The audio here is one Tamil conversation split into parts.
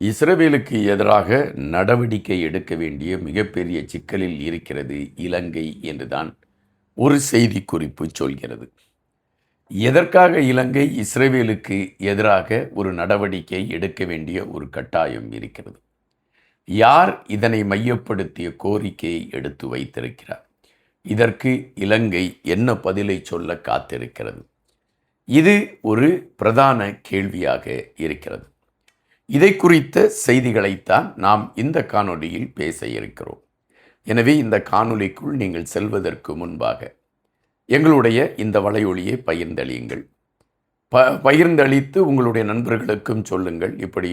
இஸ்ரவேலுக்கு எதிராக நடவடிக்கை எடுக்க வேண்டிய மிகப்பெரிய சிக்கலில் இருக்கிறது இலங்கை என்றுதான் ஒரு செய்தி குறிப்பு சொல்கிறது. எதற்காக இலங்கை இஸ்ரவேலுக்கு எதிராக ஒரு நடவடிக்கை எடுக்க வேண்டிய ஒரு கட்டாயம் இருக்கிறது? யார் இதனை மையப்படுத்திய கோரிக்கையை எடுத்து வைத்திருக்கிறார்? இதற்கு இலங்கை என்ன பதிலை சொல்ல காத்திருக்கிறது? இது ஒரு பிரதான கேள்வியாக இருக்கிறது. இதை குறித்த செய்திகளைத்தான் நாம் இந்த காணொளியில் பேச இருக்கிறோம். எனவே இந்த காணொளிக்குள் நீங்கள் செல்வதற்கு முன்பாக எங்களுடைய இந்த வலையொலியை பகிர்ந்தளியுங்கள். பகிர்ந்தளித்து உங்களுடைய நண்பர்களுக்கும் சொல்லுங்கள். இப்படி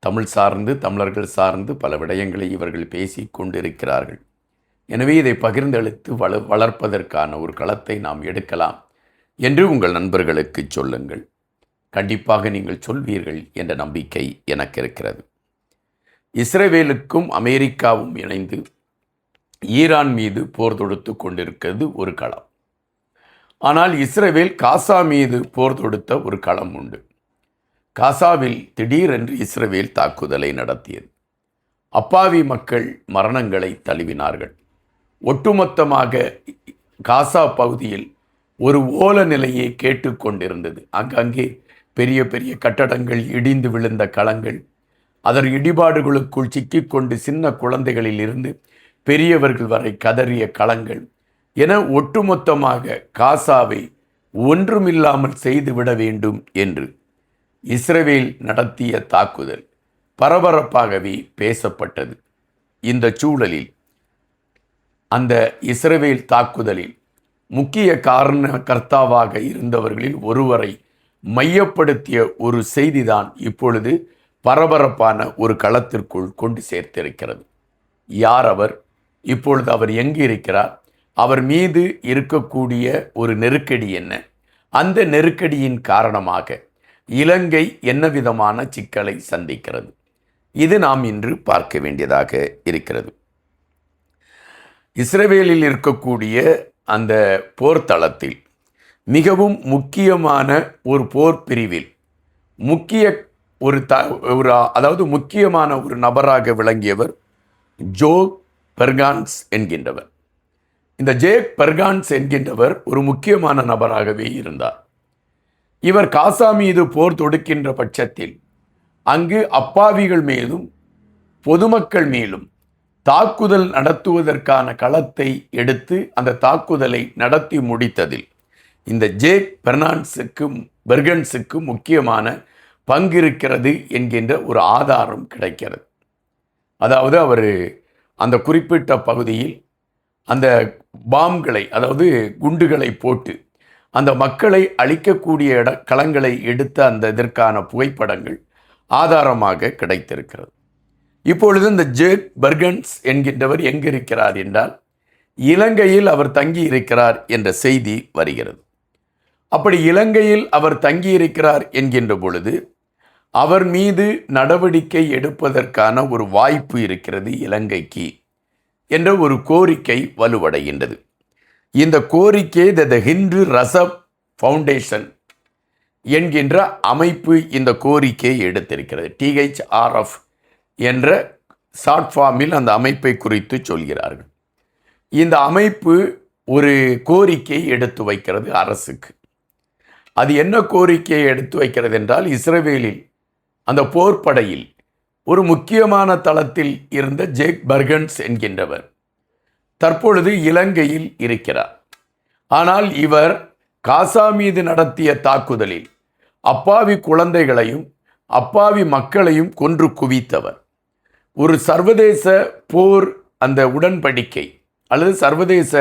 தமிழ் சார்ந்து, தமிழர்கள் சார்ந்து பல விடயங்களை இவர்கள் பேசி கொண்டிருக்கிறார்கள். எனவே இதை பகிர்ந்தளித்து வளர்ப்பதற்கான ஒரு களத்தை நாம் எடுக்கலாம் என்று உங்கள் நண்பர்களுக்கு சொல்லுங்கள். கண்டிப்பாக நீங்கள் சொல்வீர்கள் என்ற நம்பிக்கை எனக்கு இருக்கிறது. இஸ்ரவேலுக்கும் அமெரிக்காவும் இணைந்து ஈரான் மீது போர் தொடுத்து கொண்டிருக்கிறது ஒரு களம். ஆனால் இஸ்ரவேல் காசா மீது போர் தொடுத்த ஒரு களம் உண்டு. காசாவில் திடீரென்று இஸ்ரவேல் தாக்குதலை நடத்தியது. அப்பாவி மக்கள் மரணங்களை தழுவினார்கள். ஒட்டுமொத்தமாக காசா பகுதியில் ஒரு ஓல நிலையை கேட்டுக்கொண்டிருந்தது. அங்கங்கே பெரிய பெரிய கட்டடங்கள் இடிந்து விழுந்த களங்கள், அதன் இடிபாடுகளுக்குள் சிக்கிக்கொண்டு சின்ன குழந்தைகளில் இருந்து பெரியவர்கள் வரை கதறிய களங்கள் என ஒட்டுமொத்தமாக காசாவை ஒன்றுமில்லாமல் செய்துவிட வேண்டும் என்று இஸ்ரவேல் நடத்திய தாக்குதல் பரபரப்பாகவே பேசப்பட்டது. இந்த சூழலில் அந்த இஸ்ரவேல் தாக்குதலில் முக்கிய காரணகர்த்தாவாக இருந்தவர்களில் ஒருவரை மையப்படுத்திய ஒரு செய்திதான் இப்பொழுது பரபரப்பான ஒரு களத்திற்குள் கொண்டு சேர்த்திருக்கிறது. யார் அவர்? இப்பொழுது அவர் எங்கு இருக்கிறார்? அவர் மீது இருக்கக்கூடிய ஒரு நெருக்கடி என்ன? அந்த நெருக்கடியின் காரணமாக இலங்கை என்ன விதமான சிக்கலை சந்திக்கிறது? இது நாம் இன்று பார்க்க வேண்டியதாக இருக்கிறது. இஸ்ரவேலில் இருக்கக்கூடிய அந்த போர்த்தளத்தில் மிகவும் முக்கியமான ஒரு போர் பிரிவில் முக்கியமான ஒரு நபராக விளங்கியவர் ஜோக் பெர்கான்ஸ் என்கின்றவர். இந்த ஜேக் பெர்கான்ஸ் என்கின்றவர் ஒரு முக்கியமான நபராகவே இருந்தார். இவர் காசா மீது போர் தொடுக்கின்ற பட்சத்தில் அங்கு அப்பாவிகள் மேலும் பொதுமக்கள் மேலும் தாக்குதல் நடத்துவதற்கான களத்தை எடுத்து அந்த தாக்குதலை நடத்தி முடித்ததில் இந்த ஜேக் பெர்கான்ஸுக்கு முக்கியமான பங்கு இருக்கிறது என்கின்ற ஒரு ஆதாரம் கிடைக்கிறது. அதாவது அவர் அந்த குறிப்பிட்ட பகுதியில் அந்த பாம்களை, அதாவது குண்டுகளை போட்டு அந்த மக்களை அழிக்கக்கூடிய களங்களை எடுத்த அந்த இதற்கான புகைப்படங்கள் ஆதாரமாக கிடைத்திருக்கிறது. இப்பொழுது இந்த ஜேக் பெர்கான்ஸ் என்கின்றவர் எங்கு இருக்கிறார் என்றால் இலங்கையில் அவர் தங்கி இருக்கிறார் என்ற செய்தி வருகிறது. அப்படி இலங்கையில் அவர் தங்கியிருக்கிறார் என்கின்ற பொழுது அவர் மீது நடவடிக்கை எடுப்பதற்கான ஒரு வாய்ப்பு இருக்கிறது இலங்கைக்கு என்ற ஒரு கோரிக்கை வலுவடைகின்றது. இந்த கோரிக்கை த ஹிந்து ரசப் ஃபவுண்டேஷன் என்கின்ற அமைப்பு இந்த கோரிக்கையை எடுத்திருக்கிறது. THRF என்ற ஷார்ட் ஃபார்மில் அந்த அமைப்பை குறித்து சொல்கிறார்கள். இந்த அமைப்பு ஒரு கோரிக்கை எடுத்து வைக்கிறது அரசுக்கு. அது என்ன கோரிக்கையை எடுத்து வைக்கிறது என்றால், இஸ்ரவேலில் அந்த போர்ப்படையில் ஒரு முக்கியமான தளத்தில் இருந்த ஜேக் பெர்கான்ஸ் என்கின்றவர் தற்பொழுது இலங்கையில் இருக்கிறார். ஆனால் இவர் காசா மீது நடத்திய தாக்குதலில் அப்பாவி குழந்தைகளையும் அப்பாவி மக்களையும் கொன்று குவித்தவர். ஒரு சர்வதேச போர் அந்த உடன்படிக்கை அல்லது சர்வதேச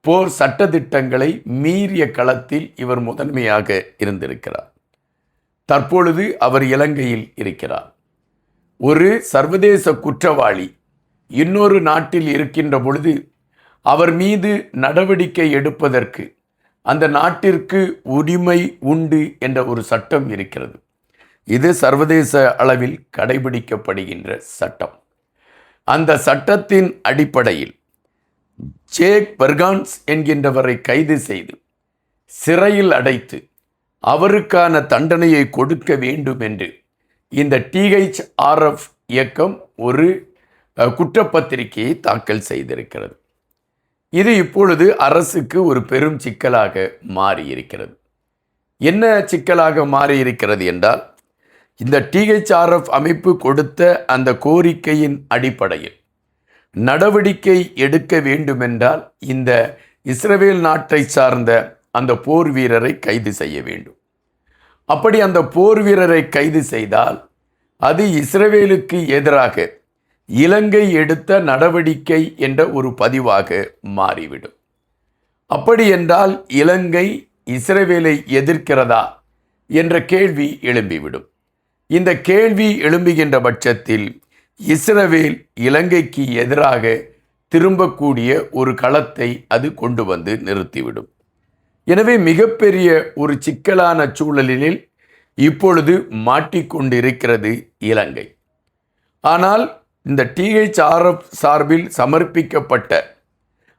போர் சட்டதிட்டங்களை மீறிய களத்தில் இவர் முதன்மையாக இருந்திருக்கிறார். தற்பொழுது அவர் இலங்கையில் இருக்கிறார். ஒரு சர்வதேச குற்றவாளி இன்னொரு நாட்டில் இருக்கின்ற பொழுது அவர் மீது நடவடிக்கை எடுப்பதற்கு அந்த நாட்டிற்கு உரிமை உண்டு என்ற ஒரு சட்டம் இருக்கிறது. இது சர்வதேச அளவில் கடைபிடிக்கப்படுகின்ற சட்டம். அந்த சட்டத்தின் அடிப்படையில் ஜேக் பெர்கான்ஸ் என்கின்றவரை கைது செய்து சிறையில் அடைத்து அவருக்கான தண்டனையை கொடுக்க வேண்டும் என்று இந்த டிஹெச்ஆர்எஃப் இயக்கம் ஒரு குற்றப்பத்திரிகையை தாக்கல் செய்திருக்கிறது. இது இப்பொழுது அரசுக்கு ஒரு பெரும் சிக்கலாக மாறியிருக்கிறது. என்ன சிக்கலாக மாறியிருக்கிறது என்றால், இந்த டிஹெச்ஆர்எஃப் அமைப்பு கொடுத்த அந்த கோரிக்கையின் அடிப்படையில் நடவடிக்கை எடுக்க வேண்டுமென்றால் இந்த இஸ்ரவேல் நாட்டை சார்ந்த அந்த போர் வீரரை கைது செய்ய வேண்டும். அப்படி அந்த போர் வீரரை கைது செய்தால் அது இஸ்ரவேலுக்கு எதிராக இலங்கை எடுத்த நடவடிக்கை என்ற ஒரு பதிவாக மாறிவிடும். அப்படி என்றால் இலங்கை இஸ்ரவேலை எதிர்க்கிறதா என்ற கேள்வி எழும்பிவிடும். இந்த கேள்வி எழும்புகின்ற பட்சத்தில் இஸ்ரவேல் இலங்கைக்கு எதிராக திரும்பக்கூடிய ஒரு களத்தை அது கொண்டு வந்து நிறுத்திவிடும். எனவே மிகப்பெரிய ஒரு சிக்கலான சூழலில் இப்பொழுது மாட்டிக்கொண்டிருக்கிறது இலங்கை. ஆனால் இந்த டிஹெச்ஆர்எஃப் சார்பில் சமர்ப்பிக்கப்பட்ட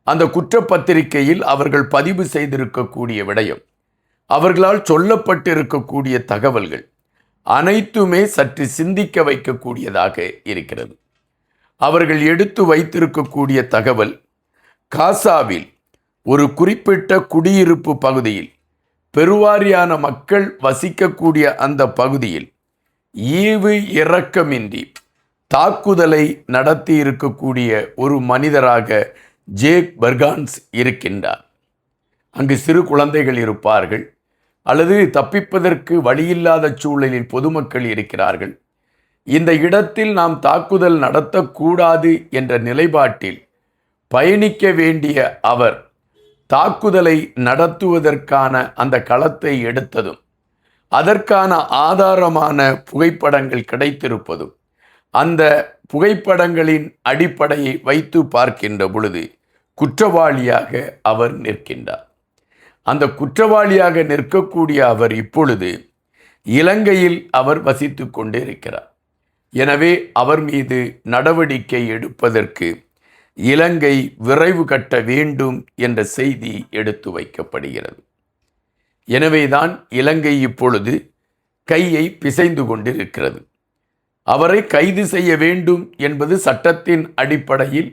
அந்த குற்றப்பத்திரிகையில் அவர்கள் பதிவு செய்திருக்கக்கூடிய விடயம், அவர்களால் சொல்லப்பட்டிருக்கக்கூடிய தகவல்கள் அனைத்துமே சற்று சிந்திக்க வைக்கக்கூடியதாக இருக்கிறது. அவர்கள் எடுத்து வைத்திருக்கக்கூடிய தகவல், காசாவில் ஒரு குறிப்பிட்ட குடியிருப்பு பகுதியில் பெருவாரியான மக்கள் வசிக்கக்கூடிய அந்த பகுதியில் ஈவு இரக்கமின்றி தாக்குதலை நடத்தி இருக்கக்கூடிய ஒரு மனிதராக ஜேக் பர்கான்ஸ் இருக்கின்றார். அங்கு சிறு குழந்தைகள் இருப்பார்கள், அல்லது தப்பிப்பதற்கு வழியில்லாத சூழலில் பொதுமக்கள் இருக்கிறார்கள். இந்த இடத்தில் நாம் தாக்குதல் நடத்தக்கூடாது என்ற நிலைப்பாட்டில் பயணிக்க வேண்டிய அவர் தாக்குதலை நடத்துவதற்கான அந்த களத்தை எடுத்ததும், அதற்கான ஆதாரமான புகைப்படங்கள் கிடைத்திருப்பதும், அந்த புகைப்படங்களின் அடிப்படையை வைத்து பார்க்கின்ற பொழுது குற்றவாளியாக அவர் நிற்கின்றார். அந்த குற்றவாளியாக நிற்கக்கூடிய அவர் இப்பொழுது இலங்கையில் அவர் வசித்து கொண்டு இருக்கிறார். எனவே அவர் மீது நடவடிக்கை எடுப்பதற்கு இலங்கை விரைவு கட்ட வேண்டும் என்ற செய்தி எடுத்து வைக்கப்படுகிறது. எனவேதான் இலங்கை இப்பொழுது கையை பிசைந்து கொண்டிருக்கிறது. அவரை கைது செய்ய வேண்டும் என்பது சட்டத்தின் அடிப்படையில்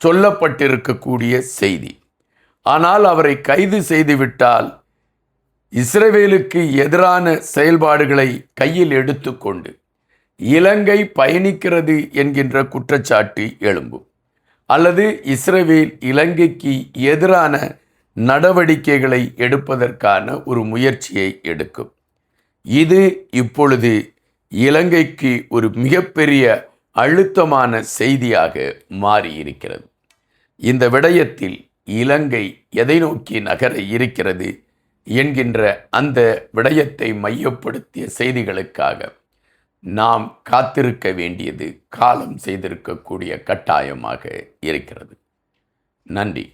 சொல்லப்பட்டிருக்கக்கூடிய செய்தி. ஆனால் அவரை கைது செய்துவிட்டால் இஸ்ரவேலுக்கு எதிரான செயல்பாடுகளை கையில் எடுத்துக்கொண்டு இலங்கை பயணிக்கிறது என்கின்ற குற்றச்சாட்டு எழும்பும். அல்லது இஸ்ரவேல் இலங்கைக்கு எதிரான நடவடிக்கைகளை எடுப்பதற்கான ஒரு முயற்சியை எடுக்கும். இது இப்பொழுது இலங்கைக்கு ஒரு மிகப்பெரிய அழுத்தமான செய்தியாக மாறியிருக்கிறது. இந்த விடயத்தில் இலங்கை எதை நோக்கி நகர இருக்கிறது என்கின்ற அந்த விடயத்தை மையப்படுத்திய செய்திகளுக்காக நாம் காத்திருக்க வேண்டியது காலம் செய்திருக்கக்கூடிய கட்டாயமாக இருக்கிறது. நன்றி.